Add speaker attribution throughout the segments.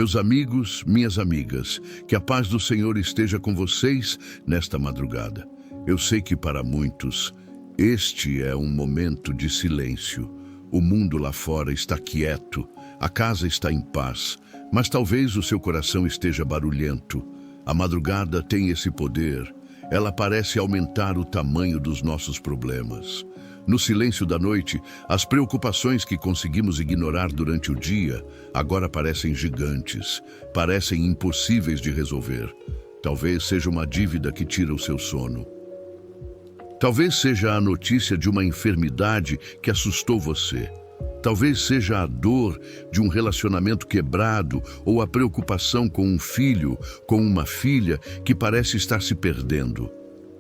Speaker 1: Meus amigos, minhas amigas, que a paz do Senhor esteja com vocês nesta madrugada. Eu sei que para muitos, este é um momento de silêncio. O mundo lá fora está quieto, a casa está em paz, mas talvez o seu coração esteja barulhento. A madrugada tem esse poder. Ela parece aumentar o tamanho dos nossos problemas. No silêncio da noite, as preocupações que conseguimos ignorar durante o dia agora parecem gigantes, parecem impossíveis de resolver. Talvez seja uma dívida que tira o seu sono. Talvez seja a notícia de uma enfermidade que assustou você. Talvez seja a dor de um relacionamento quebrado ou a preocupação com um filho, com uma filha que parece estar se perdendo.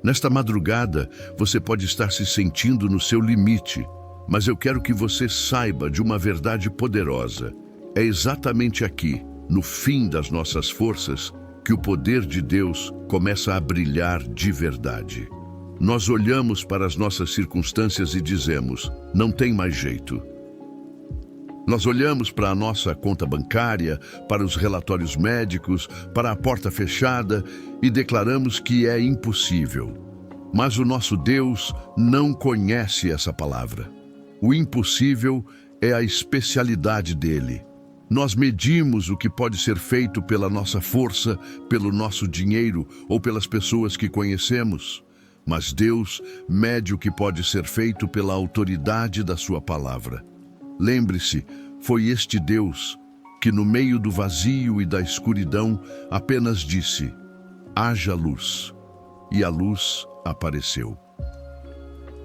Speaker 1: Nesta madrugada, você pode estar se sentindo no seu limite, mas eu quero que você saiba de uma verdade poderosa. É exatamente aqui, no fim das nossas forças, que o poder de Deus começa a brilhar de verdade. Nós olhamos para as nossas circunstâncias e dizemos, não tem mais jeito. Nós olhamos para a nossa conta bancária, para os relatórios médicos, para a porta fechada e declaramos que é impossível. Mas o nosso Deus não conhece essa palavra. O impossível é a especialidade dele. Nós medimos o que pode ser feito pela nossa força, pelo nosso dinheiro ou pelas pessoas que conhecemos. Mas Deus mede o que pode ser feito pela autoridade da sua palavra. Lembre-se, foi este Deus que no meio do vazio e da escuridão apenas disse, haja luz, e a luz apareceu.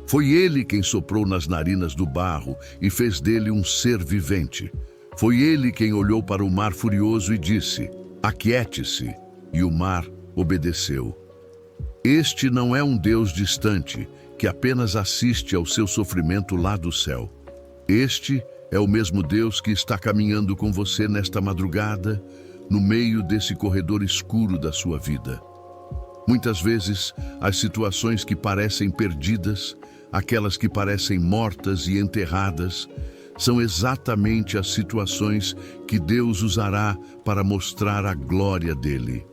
Speaker 1: Foi Ele quem soprou nas narinas do barro e fez dele um ser vivente. Foi Ele quem olhou para o mar furioso e disse, aquiete-se, e o mar obedeceu. Este não é um Deus distante, que apenas assiste ao seu sofrimento lá do céu. Este é o mesmo Deus que está caminhando com você nesta madrugada, no meio desse corredor escuro da sua vida. Muitas vezes, as situações que parecem perdidas, aquelas que parecem mortas e enterradas, são exatamente as situações que Deus usará para mostrar a glória dele.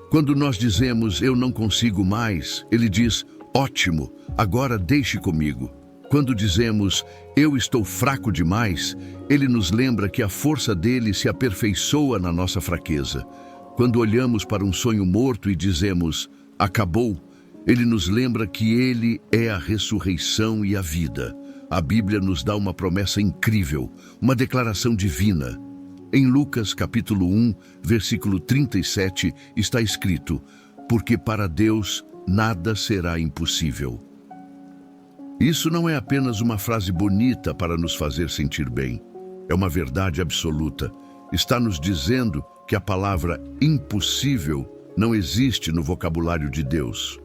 Speaker 1: Quando nós dizemos, eu não consigo mais, ele diz, ótimo, agora deixe comigo. Quando dizemos, eu estou fraco demais, ele nos lembra que a força dele se aperfeiçoa na nossa fraqueza. Quando olhamos para um sonho morto e dizemos, acabou, ele nos lembra que ele é a ressurreição e a vida. A Bíblia nos dá uma promessa incrível, uma declaração divina. Em Lucas capítulo 1, versículo 37, está escrito, porque para Deus nada será impossível. Isso não é apenas uma frase bonita para nos fazer sentir bem. É uma verdade absoluta. Está nos dizendo que a palavra impossível não existe no vocabulário de Deus.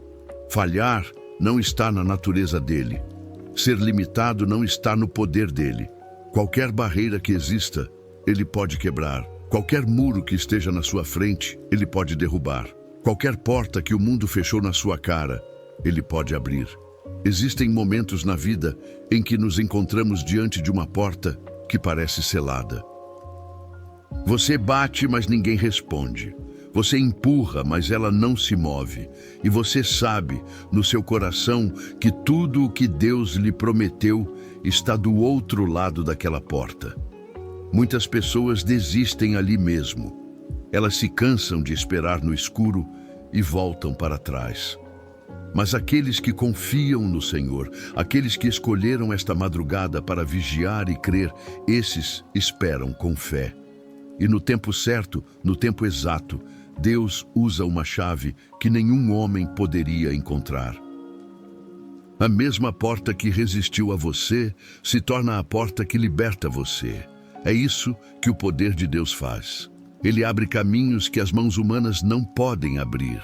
Speaker 1: Falhar não está na natureza dele. Ser limitado não está no poder dele. Qualquer barreira que exista, ele pode quebrar. Qualquer muro que esteja na sua frente, ele pode derrubar. Qualquer porta que o mundo fechou na sua cara, ele pode abrir. Existem momentos na vida em que nos encontramos diante de uma porta que parece selada. Você bate, mas ninguém responde. Você empurra, mas ela não se move. E você sabe, no seu coração, que tudo o que Deus lhe prometeu está do outro lado daquela porta. Muitas pessoas desistem ali mesmo. Elas se cansam de esperar no escuro e voltam para trás. Mas aqueles que confiam no Senhor, aqueles que escolheram esta madrugada para vigiar e crer, esses esperam com fé. E no tempo certo, no tempo exato, Deus usa uma chave que nenhum homem poderia encontrar. A mesma porta que resistiu a você se torna a porta que liberta você. É isso que o poder de Deus faz. Ele abre caminhos que as mãos humanas não podem abrir.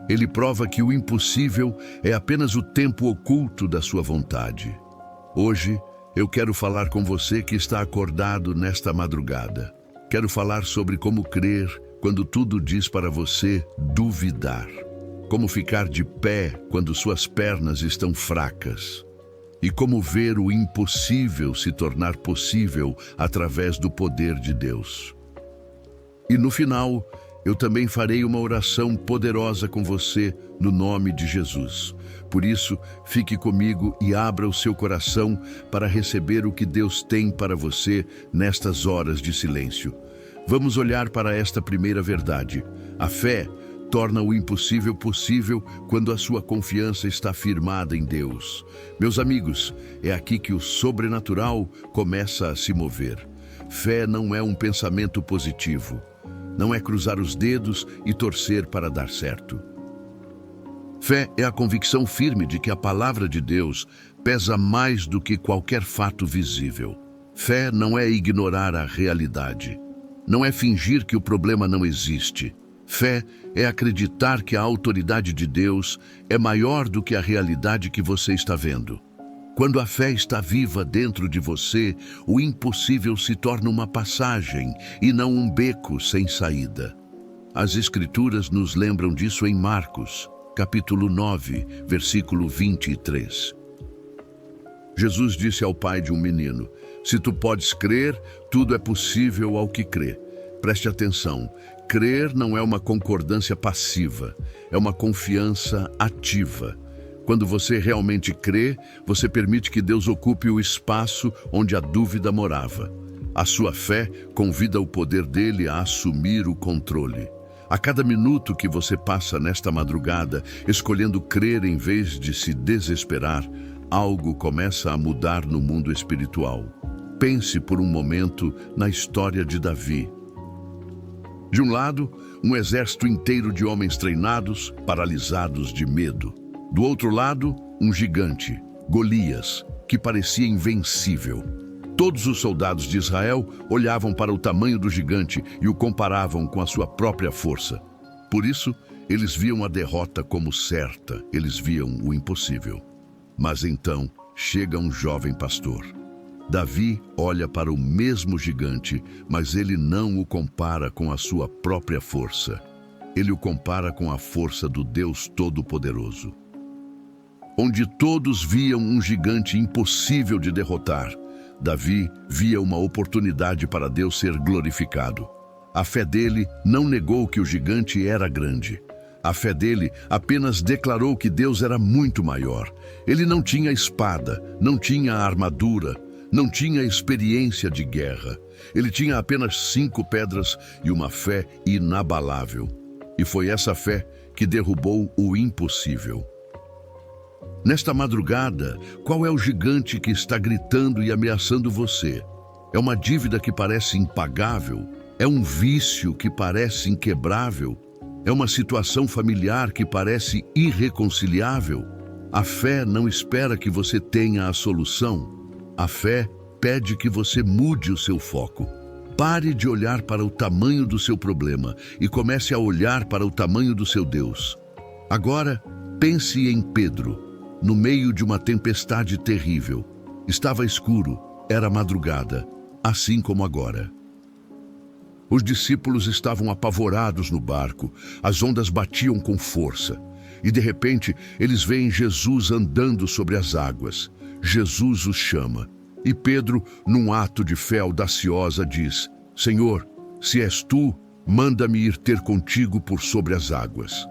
Speaker 1: Ele prova que o impossível é apenas o tempo oculto da sua vontade. Hoje, eu quero falar com você que está acordado nesta madrugada. Quero falar sobre como crer quando tudo diz para você duvidar. Como ficar de pé quando suas pernas estão fracas. E como ver o impossível se tornar possível através do poder de Deus. E no final, eu também farei uma oração poderosa com você no nome de Jesus. Por isso, fique comigo e abra o seu coração para receber o que Deus tem para você nestas horas de silêncio. Vamos olhar para esta primeira verdade. A fé torna o impossível possível quando a sua confiança está firmada em Deus. Meus amigos, é aqui que o sobrenatural começa a se mover. Fé não é um pensamento positivo. Não é cruzar os dedos e torcer para dar certo. Fé é a convicção firme de que a palavra de Deus pesa mais do que qualquer fato visível. Fé não é ignorar a realidade. Não é fingir que o problema não existe. Fé é acreditar que a autoridade de Deus é maior do que a realidade que você está vendo. Quando a fé está viva dentro de você, o impossível se torna uma passagem e não um beco sem saída. As Escrituras nos lembram disso em Marcos, capítulo 9, versículo 23. Jesus disse ao pai de um menino: "Se tu podes crer, tudo é possível ao que crê." Preste atenção, crer não é uma concordância passiva, é uma confiança ativa. Quando você realmente crê, você permite que Deus ocupe o espaço onde a dúvida morava. A sua fé convida o poder dele a assumir o controle. A cada minuto que você passa nesta madrugada, escolhendo crer em vez de se desesperar, algo começa a mudar no mundo espiritual. Pense por um momento na história de Davi. De um lado, um exército inteiro de homens treinados, paralisados de medo. Do outro lado, um gigante, Golias, que parecia invencível. Todos os soldados de Israel olhavam para o tamanho do gigante e o comparavam com a sua própria força. Por isso, eles viam a derrota como certa, eles viam o impossível. Mas então, chega um jovem pastor. Davi olha para o mesmo gigante, mas ele não o compara com a sua própria força. Ele o compara com a força do Deus Todo-Poderoso. Onde todos viam um gigante impossível de derrotar, Davi via uma oportunidade para Deus ser glorificado. A fé dele não negou que o gigante era grande. A fé dele apenas declarou que Deus era muito maior. Ele não tinha espada, não tinha armadura, não tinha experiência de guerra. Ele tinha apenas 5 pedras e uma fé inabalável. E foi essa fé que derrubou o impossível. Nesta madrugada, qual é o gigante que está gritando e ameaçando você? É uma dívida que parece impagável? É um vício que parece inquebrável? É uma situação familiar que parece irreconciliável? A fé não espera que você tenha a solução. A fé pede que você mude o seu foco. Pare de olhar para o tamanho do seu problema e comece a olhar para o tamanho do seu Deus. Agora, pense em Pedro. No meio de uma tempestade terrível. Estava escuro, era madrugada, assim como agora. Os discípulos estavam apavorados no barco, as ondas batiam com força. E de repente, eles veem Jesus andando sobre as águas. Jesus os chama. E Pedro, num ato de fé audaciosa, diz: "Senhor, se és tu, manda-me ir ter contigo por sobre as águas."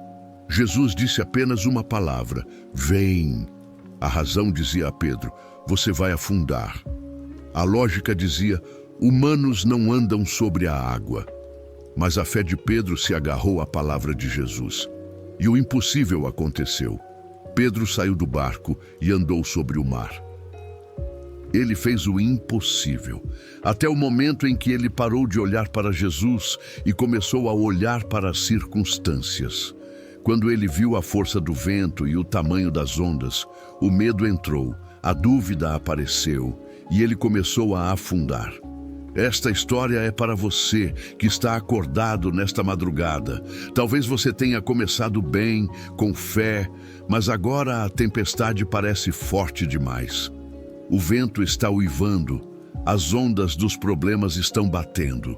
Speaker 1: Jesus disse apenas uma palavra: "Vem." A razão dizia a Pedro: "Você vai afundar." A lógica dizia: "Humanos não andam sobre a água." Mas a fé de Pedro se agarrou à palavra de Jesus. E o impossível aconteceu. Pedro saiu do barco e andou sobre o mar. Ele fez o impossível, até o momento em que ele parou de olhar para Jesus e começou a olhar para as circunstâncias. Quando ele viu a força do vento e o tamanho das ondas, o medo entrou, a dúvida apareceu e ele começou a afundar. Esta história é para você que está acordado nesta madrugada. Talvez você tenha começado bem, com fé, mas agora a tempestade parece forte demais. O vento está uivando, as ondas dos problemas estão batendo.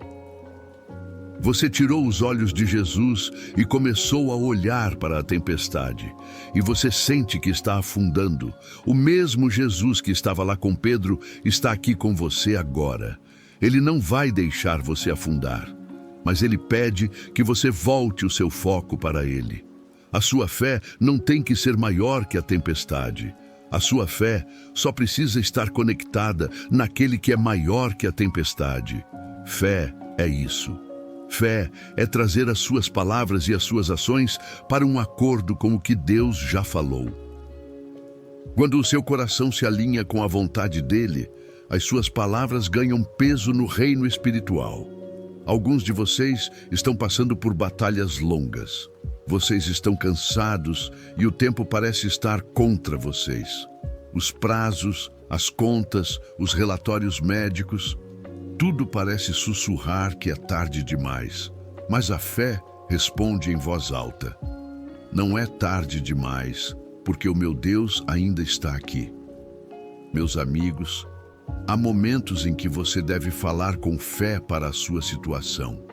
Speaker 1: Você tirou os olhos de Jesus e começou a olhar para a tempestade. E você sente que está afundando. O mesmo Jesus que estava lá com Pedro está aqui com você agora. Ele não vai deixar você afundar. mas Ele pede que você volte o seu foco para Ele. A sua fé não tem que ser maior que a tempestade. A sua fé só precisa estar conectada naquele que é maior que a tempestade. Fé é isso. Fé é trazer as suas palavras e as suas ações para um acordo com o que Deus já falou. Quando o seu coração se alinha com a vontade dele, as suas palavras ganham peso no reino espiritual. Alguns de vocês estão passando por batalhas longas. Vocês estão cansados e o tempo parece estar contra vocês. Os prazos, as contas, os relatórios médicos, tudo parece sussurrar que é tarde demais. Mas a fé responde em voz alta: não é tarde demais, porque o meu Deus ainda está aqui. Meus amigos, há momentos em que você deve falar com fé para a sua situação.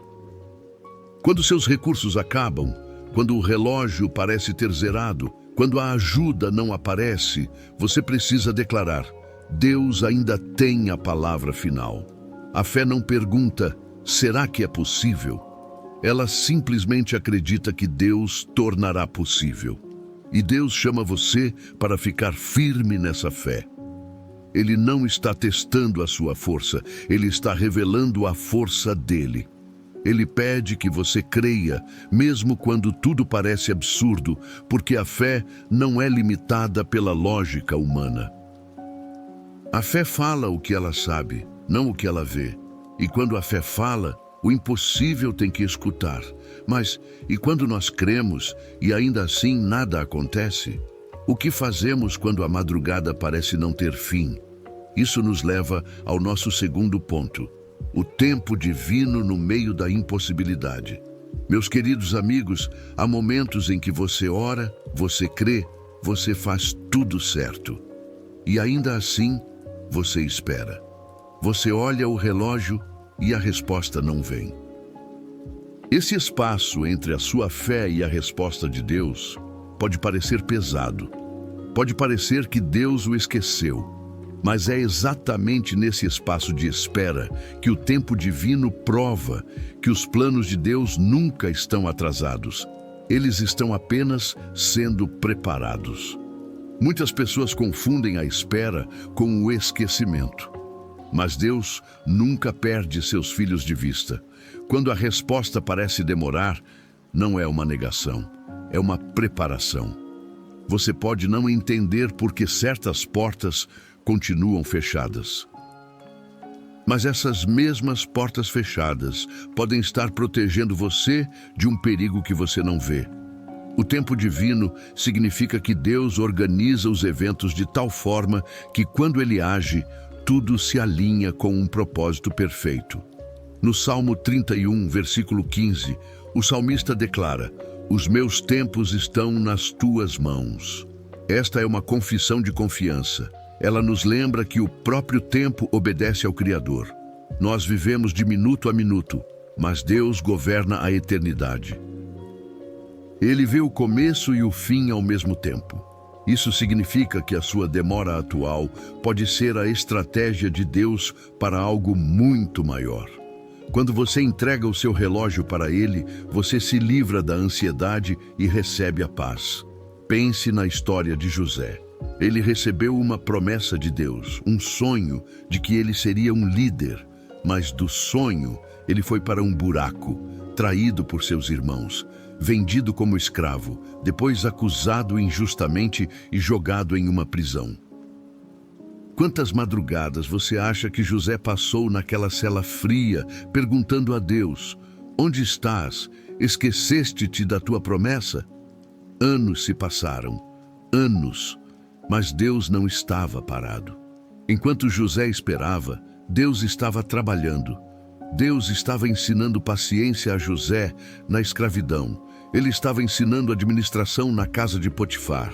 Speaker 1: Quando seus recursos acabam, quando o relógio parece ter zerado, quando a ajuda não aparece, você precisa declarar: Deus ainda tem a palavra final. A fé não pergunta: será que é possível? Ela simplesmente acredita que Deus tornará possível. E Deus chama você para ficar firme nessa fé. Ele não está testando a sua força, Ele está revelando a força dele. Ele pede que você creia, mesmo quando tudo parece absurdo, porque a fé não é limitada pela lógica humana. A fé fala o que ela sabe, não o que ela vê. E quando a fé fala, o impossível tem que escutar. Mas, e quando nós cremos e ainda assim nada acontece? O que fazemos quando a madrugada parece não ter fim? Isso nos leva ao nosso segundo ponto: o tempo divino no meio da impossibilidade. Meus queridos amigos, há momentos em que você ora, você crê, você faz tudo certo. E ainda assim, você espera. Você olha o relógio e a resposta não vem. Esse espaço entre a sua fé e a resposta de Deus pode parecer pesado. Pode parecer que Deus o esqueceu. Mas é exatamente nesse espaço de espera que o tempo divino prova que os planos de Deus nunca estão atrasados. Eles estão apenas sendo preparados. Muitas pessoas confundem a espera com o esquecimento. Mas Deus nunca perde seus filhos de vista. Quando a resposta parece demorar, não é uma negação, é uma preparação. Você pode não entender por que certas portas continuam fechadas. Mas essas mesmas portas fechadas podem estar protegendo você de um perigo que você não vê. O tempo divino significa que Deus organiza os eventos de tal forma que, quando Ele age, tudo se alinha com um propósito perfeito. No Salmo 31, versículo 15, o salmista declara: os meus tempos estão nas tuas mãos. Esta é uma confissão de confiança. Ela nos lembra que o próprio tempo obedece ao Criador. Nós vivemos de minuto a minuto, mas Deus governa a eternidade. Ele vê o começo e o fim ao mesmo tempo. Isso significa que a sua demora atual pode ser a estratégia de Deus para algo muito maior. Quando você entrega o seu relógio para Ele, você se livra da ansiedade e recebe a paz. Pense na história de José. Ele recebeu uma promessa de Deus, um sonho de que ele seria um líder, mas do sonho ele foi para um buraco, traído por seus irmãos, vendido como escravo, depois acusado injustamente e jogado em uma prisão. Quantas madrugadas você acha que José passou naquela cela fria, perguntando a Deus: onde estás? Esqueceste-te da tua promessa? Anos se passaram, anos, mas Deus não estava parado. Enquanto José esperava, Deus estava trabalhando. Deus estava ensinando paciência a José na escravidão. Ele estava ensinando administração na casa de Potifar.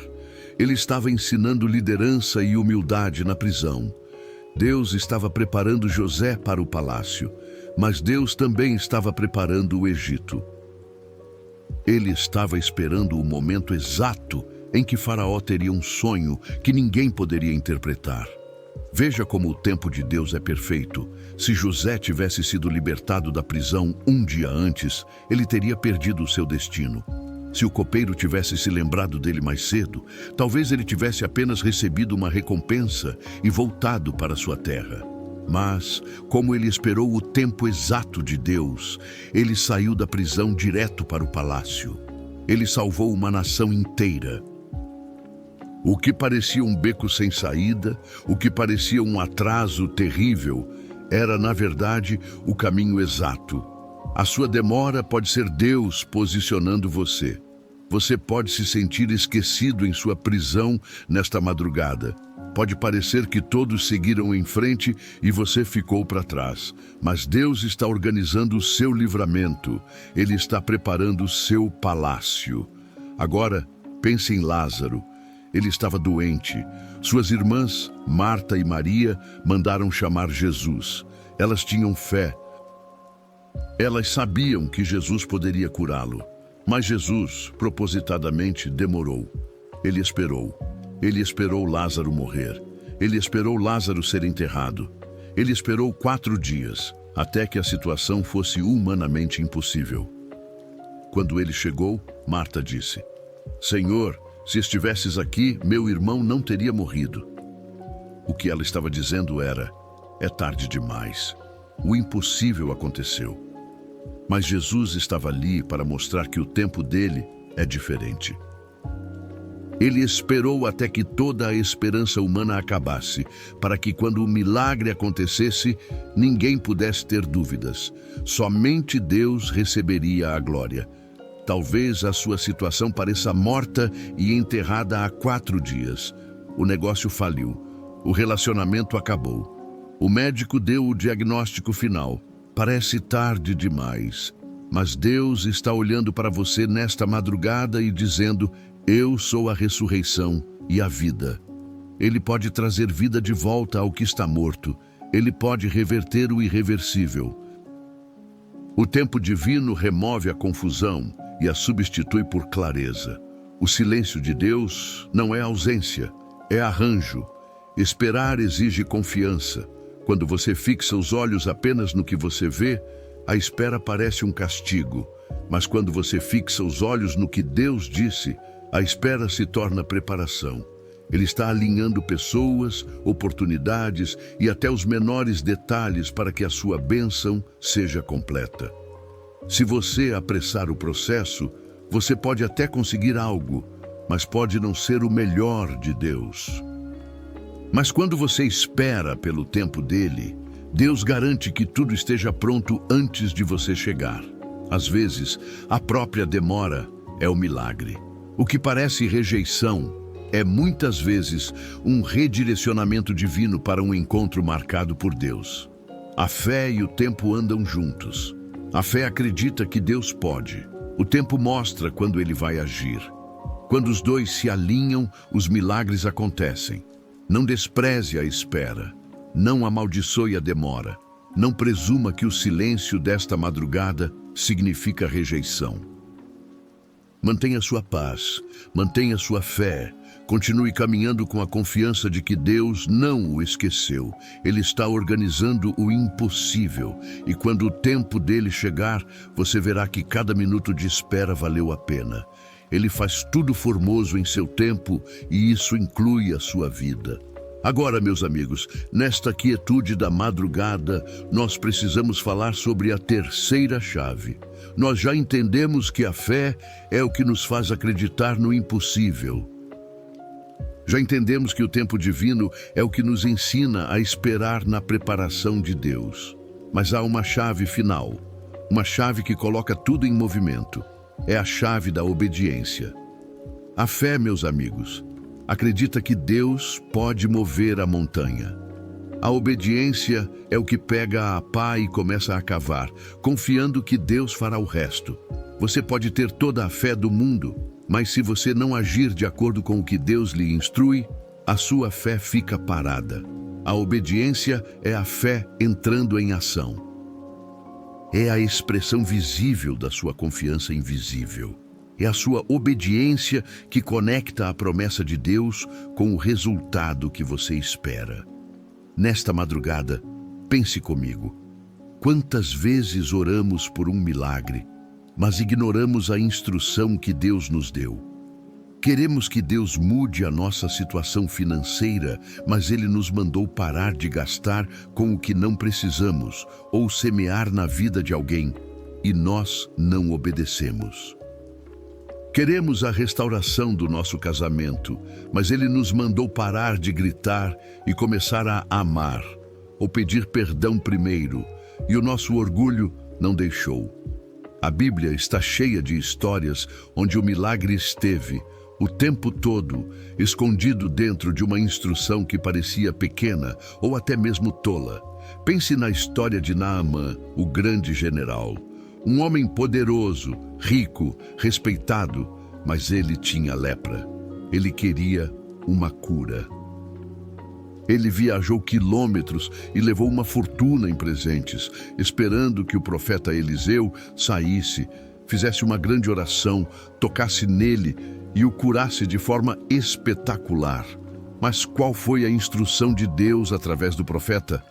Speaker 1: Ele estava ensinando liderança e humildade na prisão. Deus estava preparando José para o palácio, mas Deus também estava preparando o Egito. Ele estava esperando o momento exato em que Faraó teria um sonho que ninguém poderia interpretar. Veja como o tempo de Deus é perfeito. Se José tivesse sido libertado da prisão um dia antes, ele teria perdido o seu destino. Se o copeiro tivesse se lembrado dele mais cedo, talvez ele tivesse apenas recebido uma recompensa e voltado para sua terra. Mas, como ele esperou o tempo exato de Deus, ele saiu da prisão direto para o palácio. Ele salvou uma nação inteira. O que parecia um beco sem saída, o que parecia um atraso terrível, era, na verdade, o caminho exato. A sua demora pode ser Deus posicionando você. Você pode se sentir esquecido em sua prisão nesta madrugada. Pode parecer que todos seguiram em frente e você ficou para trás. Mas Deus está organizando o seu livramento. Ele está preparando o seu palácio. Agora, pense em Lázaro. Ele estava doente. Suas irmãs, Marta e Maria, mandaram chamar Jesus. Elas tinham fé. Elas sabiam que Jesus poderia curá-lo. Mas Jesus, propositadamente, demorou. Ele esperou. Ele esperou Lázaro morrer. Ele esperou Lázaro ser enterrado. Ele esperou 4 dias, até que a situação fosse humanamente impossível. Quando ele chegou, Marta disse: Senhor, se estivesses aqui, meu irmão não teria morrido. O que ela estava dizendo era: é tarde demais. O impossível aconteceu. Mas Jesus estava ali para mostrar que o tempo dele é diferente. Ele esperou até que toda a esperança humana acabasse, para que quando o milagre acontecesse, ninguém pudesse ter dúvidas. Somente Deus receberia a glória. Talvez a sua situação pareça morta e enterrada há 4 dias. O negócio faliu. O relacionamento acabou. O médico deu o diagnóstico final. Parece tarde demais. Mas Deus está olhando para você nesta madrugada e dizendo: eu sou a ressurreição e a vida. Ele pode trazer vida de volta ao que está morto. Ele pode reverter o irreversível. O tempo divino remove a confusão e a substitui por clareza. O silêncio de Deus não é ausência, é arranjo. Esperar exige confiança. Quando você fixa os olhos apenas no que você vê, a espera parece um castigo. Mas quando você fixa os olhos no que Deus disse, a espera se torna preparação. Ele está alinhando pessoas, oportunidades e até os menores detalhes para que a sua bênção seja completa. Se você apressar o processo, você pode até conseguir algo, mas pode não ser o melhor de Deus. Mas quando você espera pelo tempo dele, Deus garante que tudo esteja pronto antes de você chegar. Às vezes, a própria demora é o milagre. O que parece rejeição é muitas vezes um redirecionamento divino para um encontro marcado por Deus. A fé e o tempo andam juntos. A fé acredita que Deus pode. O tempo mostra quando ele vai agir. Quando os dois se alinham, os milagres acontecem. Não despreze a espera. Não amaldiçoe a demora. Não presuma que o silêncio desta madrugada significa rejeição. Mantenha sua paz, mantenha sua fé, continue caminhando com a confiança de que Deus não o esqueceu. Ele está organizando o impossível e quando o tempo dele chegar, você verá que cada minuto de espera valeu a pena. Ele faz tudo formoso em seu tempo e isso inclui a sua vida. Agora, meus amigos, nesta quietude da madrugada, nós precisamos falar sobre a terceira chave. Nós já entendemos que a fé é o que nos faz acreditar no impossível. Já entendemos que o tempo divino é o que nos ensina a esperar na preparação de Deus. Mas há uma chave final, uma chave que coloca tudo em movimento. É a chave da obediência. A fé, meus amigos, acredita que Deus pode mover a montanha. A obediência é o que pega a pá e começa a cavar, confiando que Deus fará o resto. Você pode ter toda a fé do mundo, mas se você não agir de acordo com o que Deus lhe instrui, a sua fé fica parada. A obediência é a fé entrando em ação. É a expressão visível da sua confiança invisível. É a sua obediência que conecta a promessa de Deus com o resultado que você espera. Nesta madrugada, pense comigo. Quantas vezes oramos por um milagre, mas ignoramos a instrução que Deus nos deu? Queremos que Deus mude a nossa situação financeira, mas Ele nos mandou parar de gastar com o que não precisamos ou semear na vida de alguém, e nós não obedecemos. Queremos a restauração do nosso casamento, mas Ele nos mandou parar de gritar e começar a amar, ou pedir perdão primeiro, e o nosso orgulho não deixou. A Bíblia está cheia de histórias onde o milagre esteve, o tempo todo, escondido dentro de uma instrução que parecia pequena ou até mesmo tola. Pense na história de Naamã, o grande general. Um homem poderoso, rico, respeitado, mas ele tinha lepra. Ele queria uma cura. Ele viajou quilômetros e levou uma fortuna em presentes, esperando que o profeta Eliseu saísse, fizesse uma grande oração, tocasse nele e o curasse de forma espetacular. Mas qual foi a instrução de Deus através do profeta?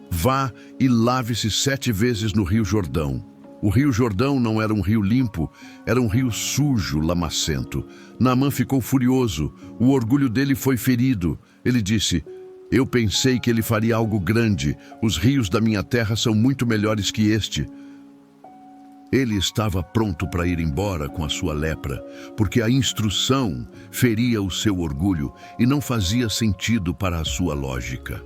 Speaker 1: Vá e lave-se 7 vezes no Rio Jordão. O Rio Jordão não era um rio limpo, era um rio sujo, lamacento. Naamã ficou furioso, o orgulho dele foi ferido. Ele disse: eu pensei que ele faria algo grande, os rios da minha terra são muito melhores que este. Ele estava pronto para ir embora com a sua lepra, porque a instrução feria o seu orgulho e não fazia sentido para a sua lógica.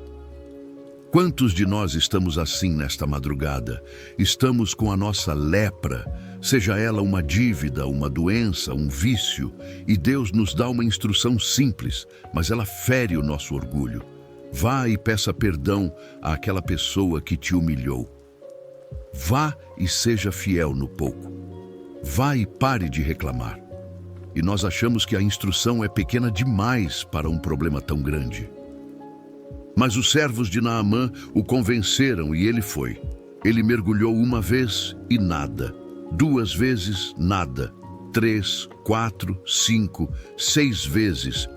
Speaker 1: Quantos de nós estamos assim nesta madrugada? Estamos com a nossa lepra, seja ela uma dívida, uma doença, um vício, e Deus nos dá uma instrução simples, mas ela fere o nosso orgulho. Vá e peça perdão àquela pessoa que te humilhou. Vá e seja fiel no pouco. Vá e pare de reclamar. E nós achamos que a instrução é pequena demais para um problema tão grande. Mas os servos de Naamã o convenceram e ele foi. Ele mergulhou 1 vez e nada. 2 vezes, nada. 3, 4, 5, 6 vezes.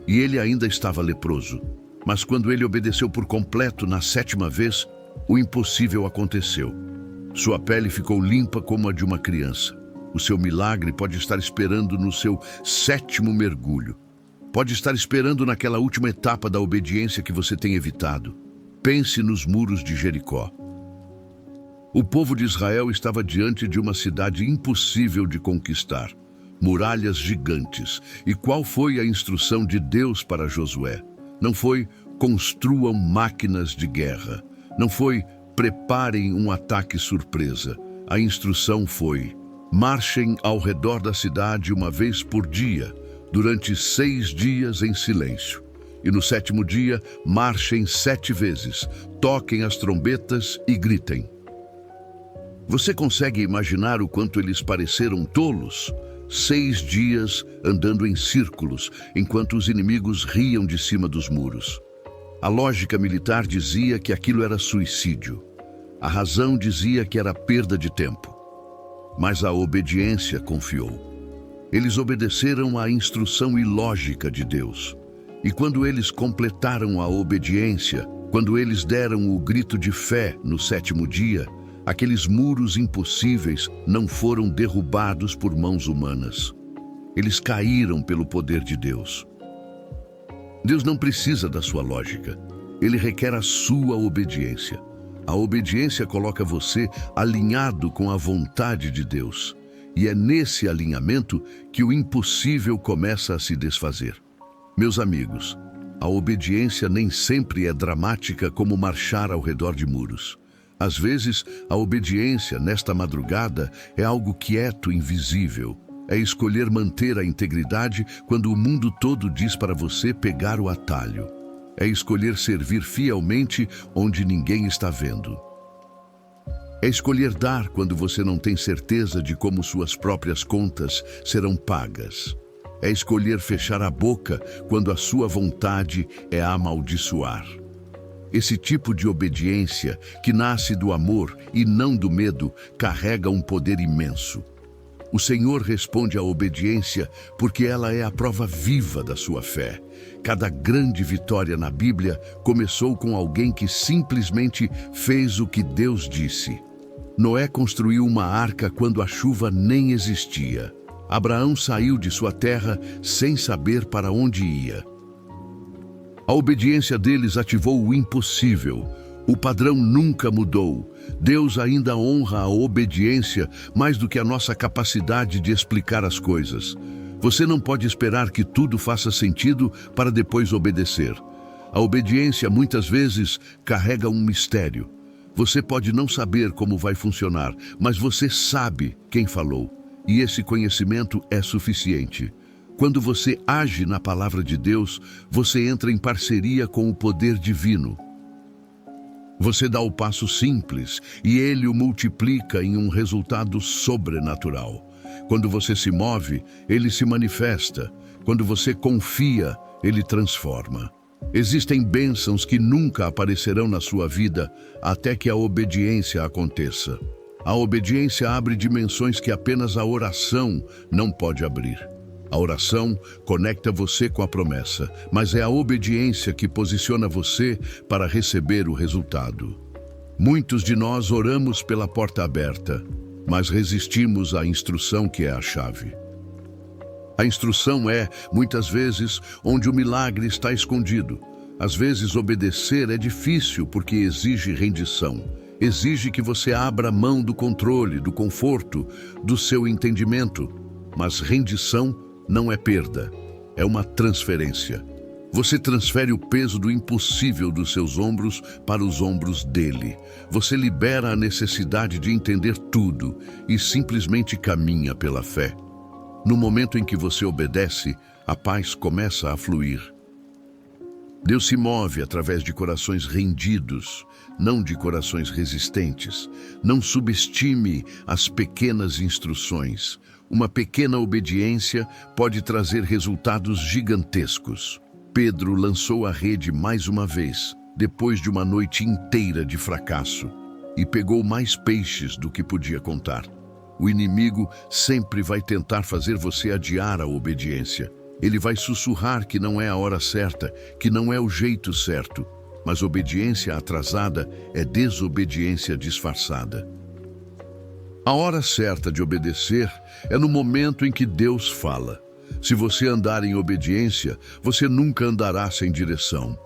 Speaker 1: E ele ainda estava leproso. Mas quando ele obedeceu por completo na 7ª vez, o impossível aconteceu. Sua pele ficou limpa como a de uma criança. O seu milagre pode estar esperando no seu 7º mergulho. Pode estar esperando naquela última etapa da obediência que você tem evitado. Pense nos muros de Jericó. O povo de Israel estava diante de uma cidade impossível de conquistar. Muralhas gigantes. E qual foi a instrução de Deus para Josué? Não foi: construam máquinas de guerra. Não foi: preparem um ataque surpresa. A instrução foi: marchem ao redor da cidade 1 vez por dia, durante 6 dias em silêncio. E no 7º dia, marchem 7 vezes, toquem as trombetas e gritem. Você consegue imaginar o quanto eles pareceram tolos? 6 dias andando em círculos, enquanto os inimigos riam de cima dos muros. A lógica militar dizia que aquilo era suicídio. A razão dizia que era perda de tempo. Mas a obediência confiou. Eles obedeceram à instrução ilógica de Deus. E quando eles completaram a obediência, quando eles deram o grito de fé no 7º dia, aqueles muros impossíveis não foram derrubados por mãos humanas. Eles caíram pelo poder de Deus. Deus não precisa da sua lógica. Ele requer a sua obediência. A obediência coloca você alinhado com a vontade de Deus. E é nesse alinhamento que o impossível começa a se desfazer. Meus amigos, a obediência nem sempre é dramática como marchar ao redor de muros. Às vezes, a obediência nesta madrugada é algo quieto, invisível. É escolher manter a integridade quando o mundo todo diz para você pegar o atalho. É escolher servir fielmente onde ninguém está vendo. É escolher dar quando você não tem certeza de como suas próprias contas serão pagas. É escolher fechar a boca quando a sua vontade é amaldiçoar. Esse tipo de obediência, que nasce do amor e não do medo, carrega um poder imenso. O Senhor responde à obediência porque ela é a prova viva da sua fé. Cada grande vitória na Bíblia começou com alguém que simplesmente fez o que Deus disse. Noé construiu uma arca quando a chuva nem existia. Abraão saiu de sua terra sem saber para onde ia. A obediência deles ativou o impossível. O padrão nunca mudou. Deus ainda honra a obediência mais do que a nossa capacidade de explicar as coisas. Você não pode esperar que tudo faça sentido para depois obedecer. A obediência muitas vezes carrega um mistério. Você pode não saber como vai funcionar, mas você sabe quem falou. E esse conhecimento é suficiente. Quando você age na palavra de Deus, você entra em parceria com o poder divino. Você dá o passo simples e ele o multiplica em um resultado sobrenatural. Quando você se move, ele se manifesta. Quando você confia, ele transforma. Existem bênçãos que nunca aparecerão na sua vida até que a obediência aconteça. A obediência abre dimensões que apenas a oração não pode abrir. A oração conecta você com a promessa, mas é a obediência que posiciona você para receber o resultado. Muitos de nós oramos pela porta aberta, mas resistimos à instrução que é a chave. A instrução é, muitas vezes, onde o milagre está escondido. Às vezes, obedecer é difícil porque exige rendição. Exige que você abra mão do controle, do conforto, do seu entendimento. Mas rendição não é perda, é uma transferência. Você transfere o peso do impossível dos seus ombros para os ombros dele. Você libera a necessidade de entender tudo e simplesmente caminha pela fé. No momento em que você obedece, a paz começa a fluir. Deus se move através de corações rendidos, não de corações resistentes. Não subestime as pequenas instruções. Uma pequena obediência pode trazer resultados gigantescos. Pedro lançou a rede mais uma vez, depois de uma noite inteira de fracasso, e pegou mais peixes do que podia contar. O inimigo sempre vai tentar fazer você adiar a obediência. Ele vai sussurrar que não é a hora certa, que não é o jeito certo. Mas obediência atrasada é desobediência disfarçada. A hora certa de obedecer é no momento em que Deus fala. Se você andar em obediência, você nunca andará sem direção.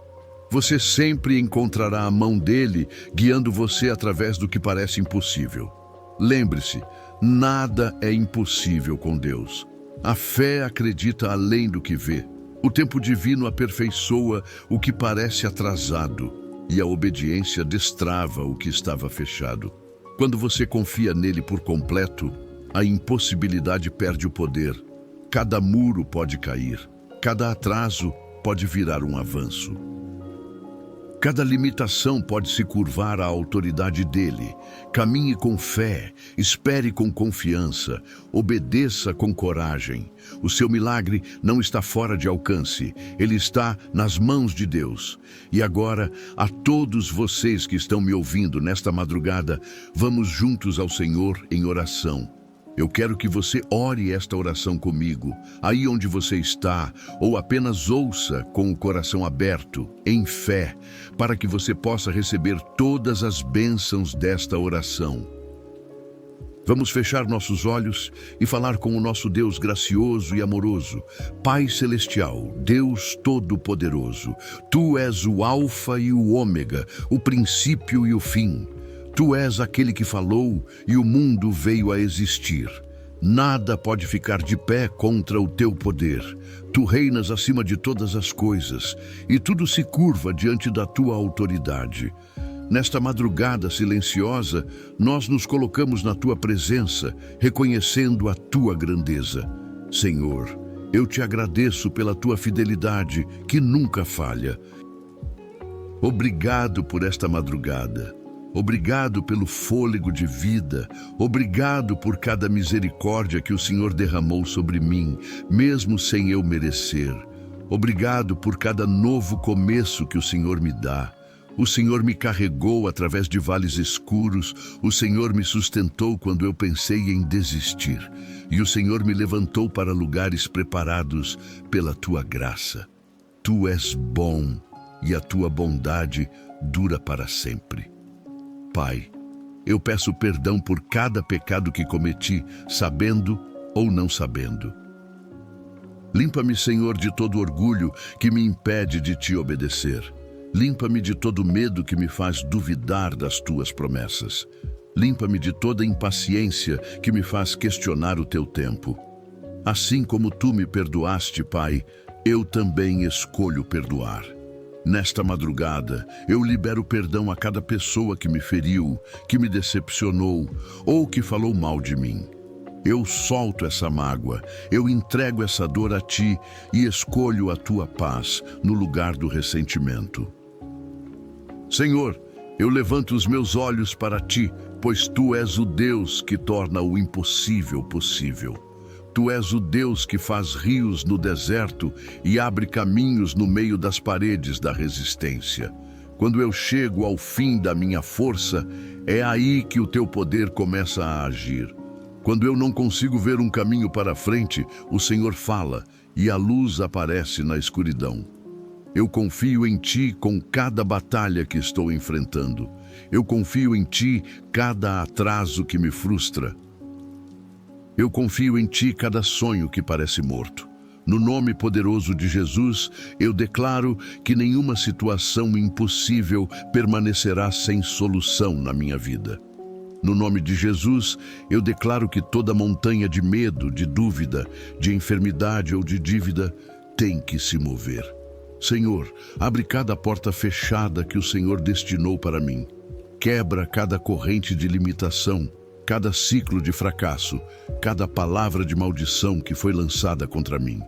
Speaker 1: Você sempre encontrará a mão dele guiando você através do que parece impossível. Lembre-se, nada é impossível com Deus. A fé acredita além do que vê. O tempo divino aperfeiçoa o que parece atrasado e a obediência destrava o que estava fechado. Quando você confia nele por completo, a impossibilidade perde o poder. Cada muro pode cair, cada atraso pode virar um avanço. Cada limitação pode se curvar à autoridade dele. Caminhe com fé, espere com confiança, obedeça com coragem. O seu milagre não está fora de alcance, ele está nas mãos de Deus. E agora, a todos vocês que estão me ouvindo nesta madrugada, vamos juntos ao Senhor em oração. Eu quero que você ore esta oração comigo, aí onde você está, ou apenas ouça com o coração aberto, em fé, para que você possa receber todas as bênçãos desta oração. Vamos fechar nossos olhos e falar com o nosso Deus gracioso e amoroso. Pai Celestial, Deus Todo-Poderoso, Tu és o Alfa e o Ômega, o princípio e o fim. Tu és aquele que falou e o mundo veio a existir. Nada pode ficar de pé contra o teu poder. Tu reinas acima de todas as coisas e tudo se curva diante da tua autoridade. Nesta madrugada silenciosa, nós nos colocamos na tua presença, reconhecendo a tua grandeza. Senhor, eu te agradeço pela tua fidelidade, que nunca falha. Obrigado por esta madrugada. Obrigado pelo fôlego de vida. Obrigado por cada misericórdia que o Senhor derramou sobre mim, mesmo sem eu merecer. Obrigado por cada novo começo que o Senhor me dá. O Senhor me carregou através de vales escuros. O Senhor me sustentou quando eu pensei em desistir. e o Senhor me levantou para lugares preparados pela tua graça. Tu és bom e a tua bondade dura para sempre. Pai, eu peço perdão por cada pecado que cometi, sabendo ou não sabendo. Limpa-me, Senhor, de todo orgulho que me impede de te obedecer. Limpa-me de todo medo que me faz duvidar das tuas promessas. Limpa-me de toda impaciência que me faz questionar o teu tempo. Assim como tu me perdoaste, Pai, eu também escolho perdoar. Nesta madrugada, eu libero perdão a cada pessoa que me feriu, que me decepcionou ou que falou mal de mim. Eu solto essa mágoa, eu entrego essa dor a ti e escolho a tua paz no lugar do ressentimento. Senhor, eu levanto os meus olhos para ti, pois tu és o Deus que torna o impossível possível. Tu és o Deus que faz rios no deserto e abre caminhos no meio das paredes da resistência. Quando eu chego ao fim da minha força, é aí que o teu poder começa a agir. Quando eu não consigo ver um caminho para frente, o Senhor fala e a luz aparece na escuridão. Eu confio em ti com cada batalha que estou enfrentando. Eu confio em ti cada atraso que me frustra. Eu confio em ti cada sonho que parece morto. No nome poderoso de Jesus, eu declaro que nenhuma situação impossível permanecerá sem solução na minha vida. No nome de Jesus, eu declaro que toda montanha de medo, de dúvida, de enfermidade ou de dívida tem que se mover. Senhor, abre cada porta fechada que o Senhor destinou para mim. Quebra cada corrente de limitação, cada ciclo de fracasso, cada palavra de maldição que foi lançada contra mim.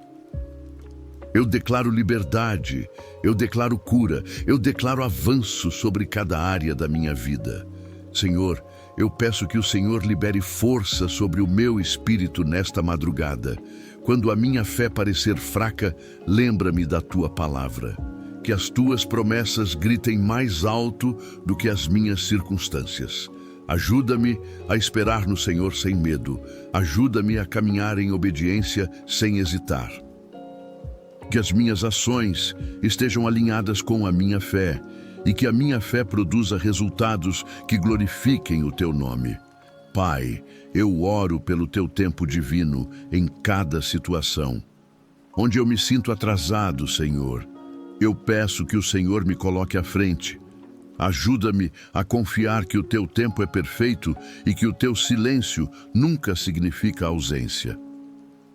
Speaker 1: Eu declaro liberdade, eu declaro cura, eu declaro avanço sobre cada área da minha vida. Senhor, eu peço que o Senhor libere força sobre o meu espírito nesta madrugada. Quando a minha fé parecer fraca, lembra-me da tua palavra. Que as tuas promessas gritem mais alto do que as minhas circunstâncias. Ajuda-me a esperar no Senhor sem medo. Ajuda-me a caminhar em obediência sem hesitar. Que as minhas ações estejam alinhadas com a minha fé e que a minha fé produza resultados que glorifiquem o teu nome. Pai, eu oro pelo teu tempo divino em cada situação. Onde eu me sinto atrasado, Senhor, eu peço que o Senhor me coloque à frente. Ajuda-me a confiar que o teu tempo é perfeito e que o teu silêncio nunca significa ausência.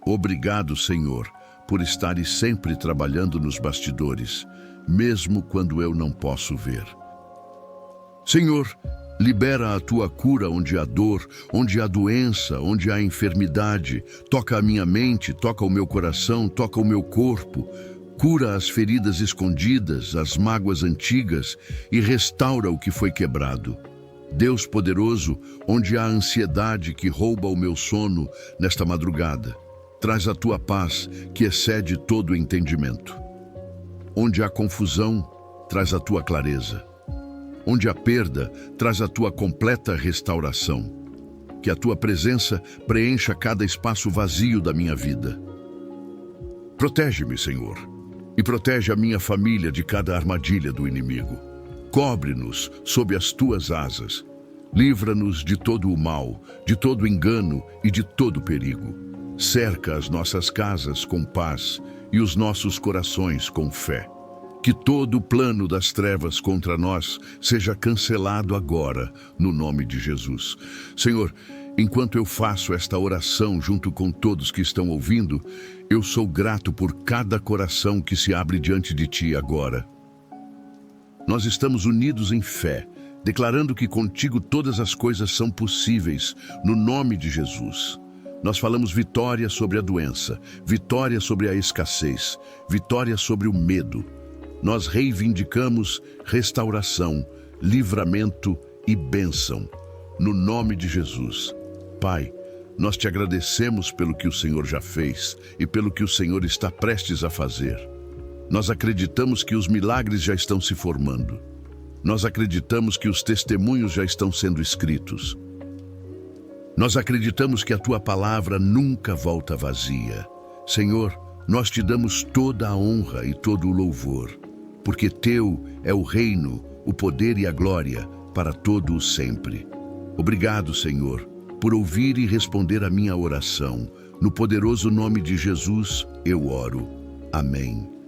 Speaker 1: Obrigado, Senhor, por estares sempre trabalhando nos bastidores, mesmo quando eu não posso ver. Senhor, libera a tua cura onde há dor, onde há doença, onde há enfermidade. Toca a minha mente, toca o meu coração, toca o meu corpo. Cura as feridas escondidas, as mágoas antigas e restaura o que foi quebrado. Deus poderoso, onde há ansiedade que rouba o meu sono nesta madrugada, traz a tua paz que excede todo o entendimento. Onde há confusão, traz a tua clareza. Onde há perda, traz a tua completa restauração. Que a tua presença preencha cada espaço vazio da minha vida. Protege-me, Senhor, e protege a minha família de cada armadilha do inimigo. Cobre-nos sob as tuas asas. Livra-nos de todo o mal, de todo o engano e de todo perigo. Cerca as nossas casas com paz e os nossos corações com fé. Que todo o plano das trevas contra nós seja cancelado agora, no nome de Jesus. Senhor, enquanto eu faço esta oração junto com todos que estão ouvindo, eu sou grato por cada coração que se abre diante de Ti agora. Nós estamos unidos em fé, declarando que contigo todas as coisas são possíveis, no nome de Jesus. Nós falamos vitória sobre a doença, vitória sobre a escassez, vitória sobre o medo. Nós reivindicamos restauração, livramento e bênção, no nome de Jesus. Pai, nós te agradecemos pelo que o Senhor já fez e pelo que o Senhor está prestes a fazer. Nós acreditamos que os milagres já estão se formando. Nós acreditamos que os testemunhos já estão sendo escritos. Nós acreditamos que a tua palavra nunca volta vazia. Senhor, nós te damos toda a honra e todo o louvor, porque teu é o reino, o poder e a glória para todo o sempre. Obrigado, Senhor, por ouvir e responder a minha oração. No poderoso nome de Jesus, eu oro. Amém.